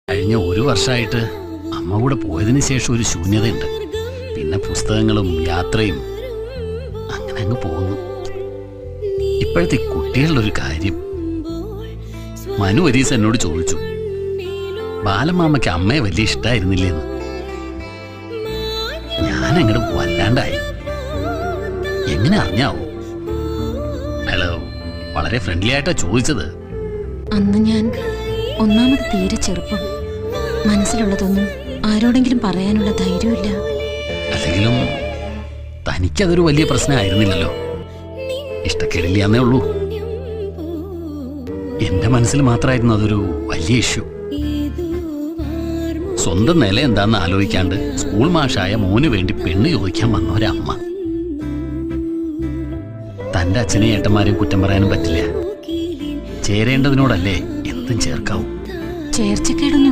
കഴിഞ്ഞ ഒരു വർഷമായിട്ട് അമ്മ കൂടെ പോയതിനു ശേഷം ഒരു ശൂന്യതയുണ്ട്. പിന്നെ പുസ്തകങ്ങളും യാത്രയും അങ്ങനെ അങ്ങ് പോകുന്നു. ഇപ്പോഴത്തെ കുട്ടികളുടെ ഒരു കാര്യം, മനു ഒരു ദിവസം എന്നോട് ചോദിച്ചു, ബാലമാമയ്ക്ക് അമ്മയെ വലിയ ഇഷ്ടമായിരുന്നില്ലേന്ന്. ഞാൻ അങ്ങോട്ട് വല്ലാണ്ടായി. എങ്ങനെ അറിഞ്ഞാവോ? അയാള് വളരെ ഫ്രണ്ട്ലി ആയിട്ടാ ചോദിച്ചത്. അന്ന് ഞാൻ ഒന്നാമത് തീരെ ചെറുപ്പം, മനസ്സിലുള്ളതൊന്നും ആരോടെങ്കിലും പറയാനുള്ള ധൈര്യമില്ല. അല്ലെങ്കിലും തനിക്കതൊരു വലിയ പ്രശ്നമായിരുന്നില്ലല്ലോ. ഇഷ്ടക്കേടില്ലാന്നേ ഉള്ളൂ. എന്റെ മനസ്സിൽ മാത്രമായിരുന്നു അതൊരു വലിയ ഇഷ്യൂ. സ്വന്തം നില എന്താന്ന് ആലോചിക്കാണ്ട് സ്കൂൾ മാഷായ മോന് വേണ്ടി പെണ്ണ് ചോദിക്കാൻ വന്ന ഒരമ്മ. തന്റെ അച്ഛനെയും ഏട്ടന്മാരെയും കുറ്റം പറയാനും പറ്റില്ല. ചേരേണ്ടതിനോടല്ലേ എന്തും ചേർക്കാവൂ. ചേർച്ചക്കേടൊന്നും